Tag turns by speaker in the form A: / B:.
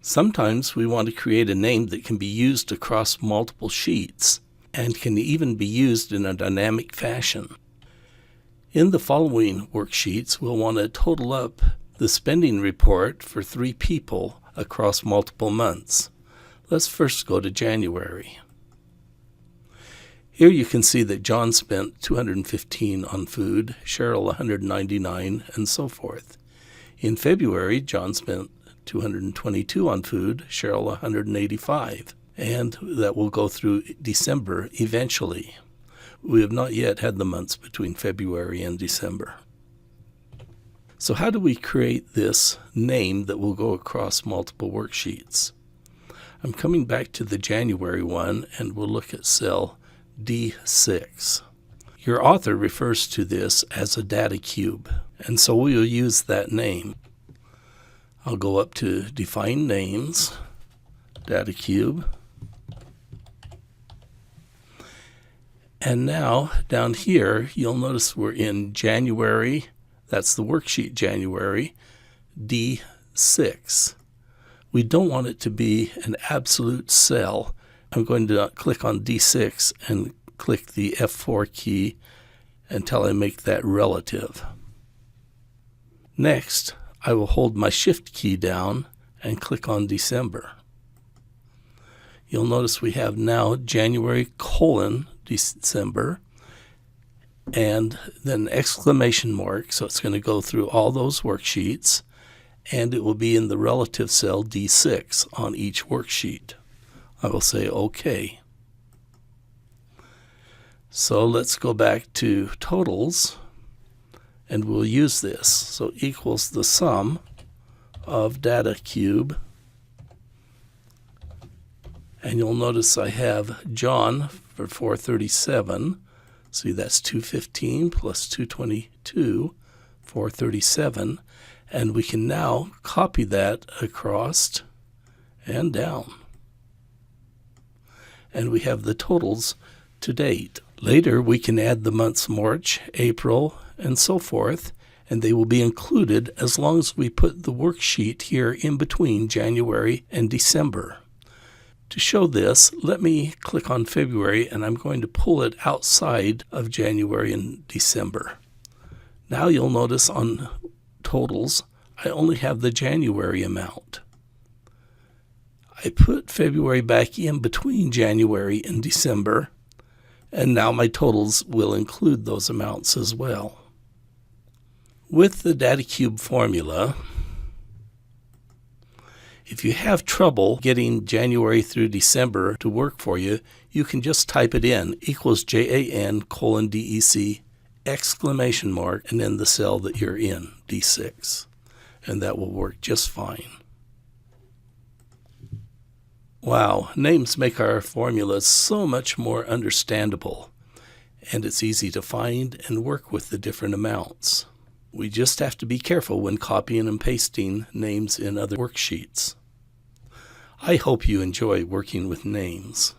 A: Sometimes we want to create a name that can be used across multiple sheets and can even be used in a dynamic fashion. In the following worksheets, we'll want to total up the spending report for 3 people across multiple months. Let's first go to January. Here you can see that John spent $215 on food, Cheryl $199, and so forth. In February, John spent $222 on food, Cheryl $185, and that will go through December eventually. We have not yet had the months between February and December. So how do we create this name that will go across multiple worksheets? I'm coming back to the January one, and we'll look at cell D6. Your author refers to this as a data cube, and so we will use that name. I'll go up to Define Names, Data Cube. And now, down here, you'll notice we're in January. That's the worksheet January, D6. We don't want it to be an absolute cell. I'm going to click on D6 and click the F4 key until I make that relative. Next, I will hold my Shift key down and click on December. You'll notice we have now January : December, and then exclamation mark, so it's going to go through all those worksheets, and it will be in the relative cell D6 on each worksheet. I will say OK. So let's go back to totals, and we'll use this. So equals the sum of data cube. And you'll notice I have John for 437. See, that's 215 plus 222, 437. And we can now copy that across and down. And we have the totals to date. Later, we can add the months March, April, and so forth, and they will be included as long as we put the worksheet here in between January and December. To show this, let me click on February, and I'm going to pull it outside of January and December. Now you'll notice on totals, I only have the January amount. I put February back in between January and December, and now my totals will include those amounts as well. With the DataCube formula, if you have trouble getting January through December to work for you, you can just type it in, equals JAN:DEC, exclamation mark, and then the cell that you're in, D6. And that will work just fine. Wow, names make our formulas so much more understandable, and it's easy to find and work with the different amounts. We just have to be careful when copying and pasting names in other worksheets. I hope you enjoy working with names.